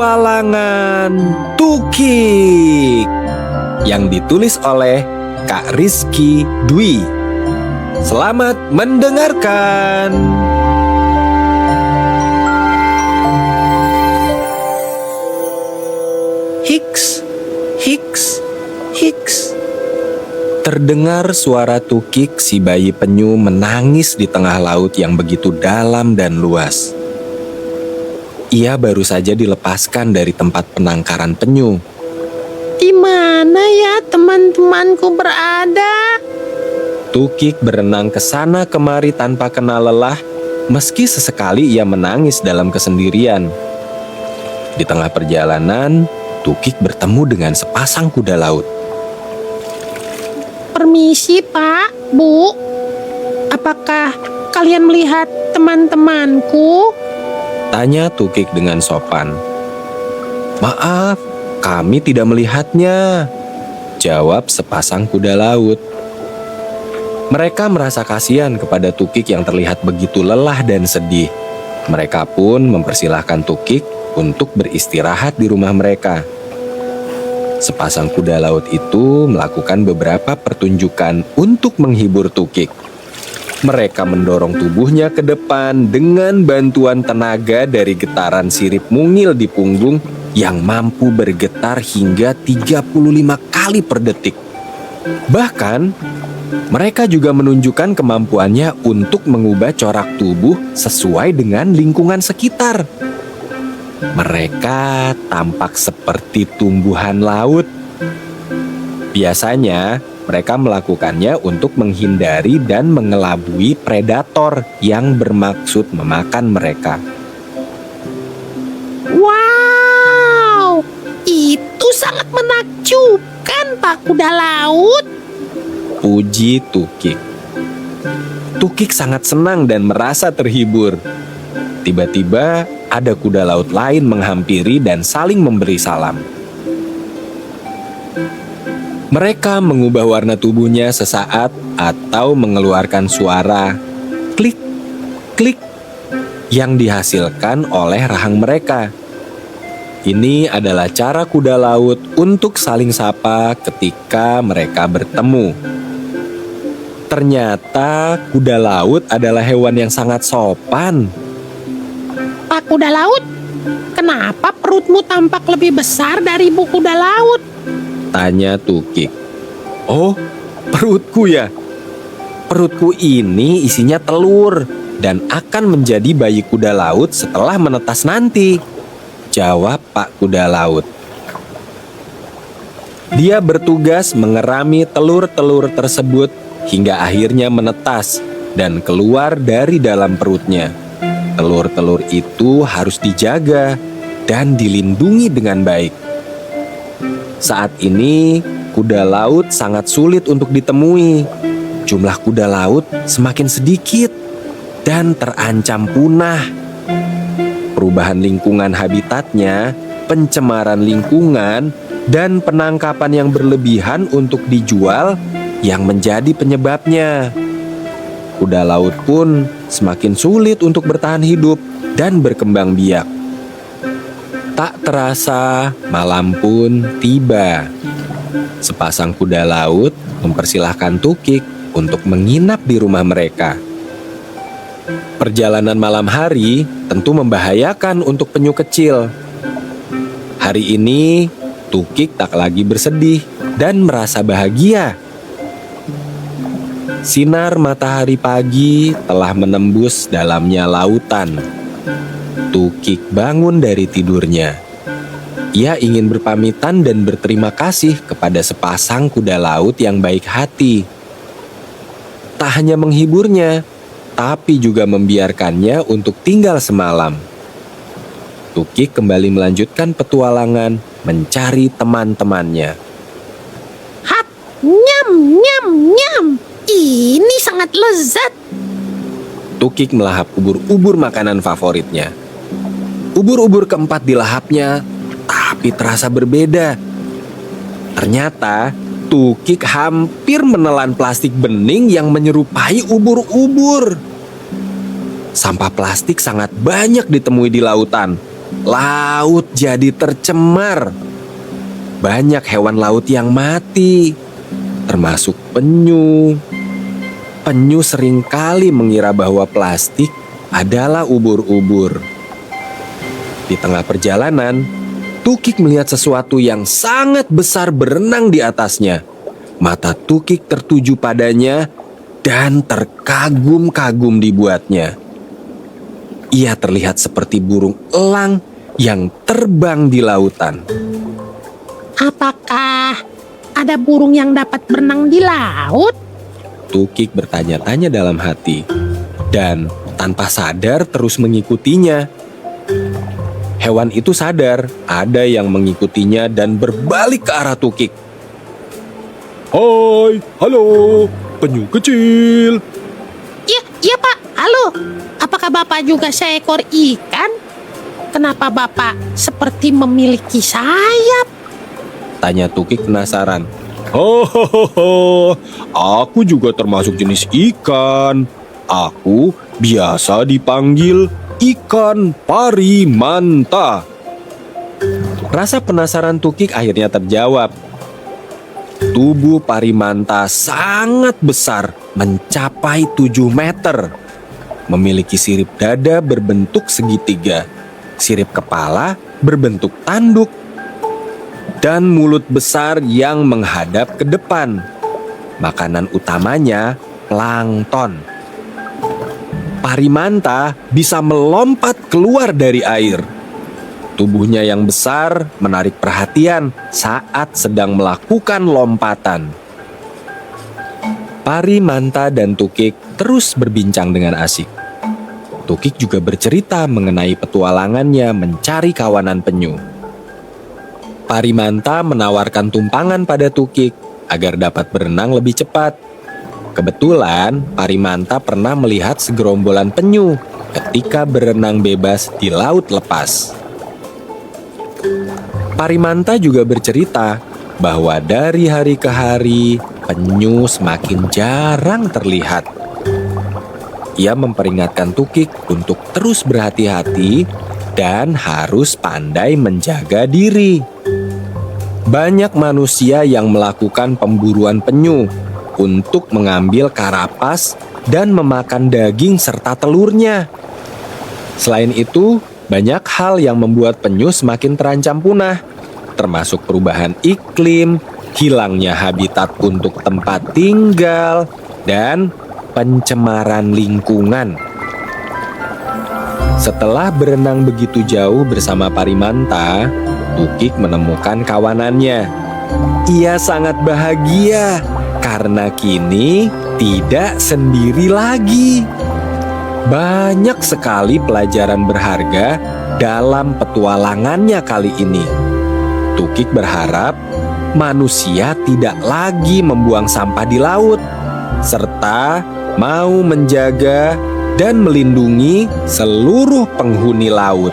Petualangan Tukik yang ditulis oleh Kak Rizky Dwi. Selamat mendengarkan. Hiks, hiks, hiks. Terdengar suara Tukik si bayi penyu menangis di tengah laut yang begitu dalam dan luas. Ia baru saja dilepaskan dari tempat penangkaran penyu. Di mana ya teman-temanku berada? Tukik berenang ke sana kemari tanpa kenal lelah, meski sesekali ia menangis dalam kesendirian. Di tengah perjalanan, Tukik bertemu dengan sepasang kuda laut. Permisi Pak, Bu. Apakah kalian melihat teman-temanku? Tanya Tukik dengan sopan. Maaf, kami tidak melihatnya, jawab sepasang kuda laut. Mereka merasa kasihan kepada Tukik yang terlihat begitu lelah dan sedih. Mereka pun mempersilahkan Tukik untuk beristirahat di rumah mereka. Sepasang kuda laut itu melakukan beberapa pertunjukan untuk menghibur Tukik. Mereka mendorong tubuhnya ke depan dengan bantuan tenaga dari getaran sirip mungil di punggung yang mampu bergetar hingga 35 kali per detik. Bahkan, mereka juga menunjukkan kemampuannya untuk mengubah corak tubuh sesuai dengan lingkungan sekitar. Mereka tampak seperti tumbuhan laut. Biasanya, mereka melakukannya untuk menghindari dan mengelabui predator yang bermaksud memakan mereka. Wow, itu sangat menakjubkan Pak Kuda Laut. Puji Tukik. Tukik sangat senang dan merasa terhibur. Tiba-tiba ada kuda laut lain menghampiri dan saling memberi salam. Mereka mengubah warna tubuhnya sesaat atau mengeluarkan suara klik, klik yang dihasilkan oleh rahang mereka. Ini adalah cara kuda laut untuk saling sapa ketika mereka bertemu. Ternyata kuda laut adalah hewan yang sangat sopan. Pak Kuda Laut, kenapa perutmu tampak lebih besar dari Bu Kuda Laut? Tanya Tukik. Oh, perutku ya? Perutku ini isinya telur dan akan menjadi bayi kuda laut setelah menetas nanti, jawab Pak Kuda Laut. Dia bertugas mengerami telur-telur tersebut hingga akhirnya menetas dan keluar dari dalam perutnya. Telur-telur itu harus dijaga dan dilindungi dengan baik. Saat ini, kuda laut sangat sulit untuk ditemui. Jumlah kuda laut semakin sedikit dan terancam punah. Perubahan lingkungan habitatnya, pencemaran lingkungan, dan penangkapan yang berlebihan untuk dijual yang menjadi penyebabnya. Kuda laut pun semakin sulit untuk bertahan hidup dan berkembang biak. Tak terasa, malam pun tiba. Sepasang kuda laut mempersilahkan Tukik untuk menginap di rumah mereka. Perjalanan malam hari tentu membahayakan untuk penyu kecil. Hari ini, Tukik tak lagi bersedih dan merasa bahagia. Sinar matahari pagi telah menembus dalamnya lautan. Tukik bangun dari tidurnya. Ia ingin berpamitan dan berterima kasih kepada sepasang kuda laut yang baik hati. Tak hanya menghiburnya, tapi juga membiarkannya untuk tinggal semalam. Tukik kembali melanjutkan petualangan mencari teman-temannya. Hap, nyam, nyam, nyam. Ini sangat lezat. Tukik melahap ubur-ubur makanan favoritnya. Ubur-ubur keempat dilahapnya, tapi terasa berbeda. Ternyata Tukik hampir menelan plastik bening yang menyerupai ubur-ubur. Sampah plastik sangat banyak ditemui di lautan, laut jadi tercemar. Banyak hewan laut yang mati, termasuk penyu. Penyu seringkali mengira bahwa plastik adalah ubur-ubur. Di tengah perjalanan, Tukik melihat sesuatu yang sangat besar berenang di atasnya. Mata Tukik tertuju padanya dan terkagum-kagum dibuatnya. Ia terlihat seperti burung elang yang terbang di lautan. Apakah ada burung yang dapat berenang di laut? Tukik bertanya-tanya dalam hati, dan tanpa sadar terus mengikutinya. Hewan itu sadar ada yang mengikutinya dan berbalik ke arah Tukik. "Hai, halo, penyu kecil." Iya Pak, halo. Apakah Bapak juga seekor ikan? Kenapa Bapak seperti memiliki sayap? Tanya Tukik penasaran. "Hohoho, aku juga termasuk jenis ikan. Aku biasa dipanggil ikan pari manta." Rasa penasaran Tukik akhirnya terjawab. Tubuh pari manta sangat besar, mencapai 7 meter. Memiliki sirip dada berbentuk segitiga, sirip kepala berbentuk tanduk, dan mulut besar yang menghadap ke depan. Makanan utamanya plankton. Pari manta bisa melompat keluar dari air. Tubuhnya yang besar menarik perhatian saat sedang melakukan lompatan. Pari manta dan Tukik terus berbincang dengan asik. Tukik juga bercerita mengenai petualangannya mencari kawanan penyu. Pari manta menawarkan tumpangan pada Tukik agar dapat berenang lebih cepat. Kebetulan, Pari manta pernah melihat segerombolan penyu ketika berenang bebas di laut lepas. Pari manta juga bercerita bahwa dari hari ke hari, penyu semakin jarang terlihat. Ia memperingatkan Tukik untuk terus berhati-hati dan harus pandai menjaga diri. Banyak manusia yang melakukan pemburuan penyu untuk mengambil karapas dan memakan daging serta telurnya. Selain itu, banyak hal yang membuat penyu semakin terancam punah, termasuk perubahan iklim, hilangnya habitat untuk tempat tinggal, dan pencemaran lingkungan. Setelah berenang begitu jauh bersama Pari manta, Tukik menemukan kawanannya. Ia sangat bahagia karena kini tidak sendiri lagi. Banyak sekali pelajaran berharga dalam petualangannya kali ini. Tukik berharap manusia tidak lagi membuang sampah di laut, serta mau menjaga dan melindungi seluruh penghuni laut.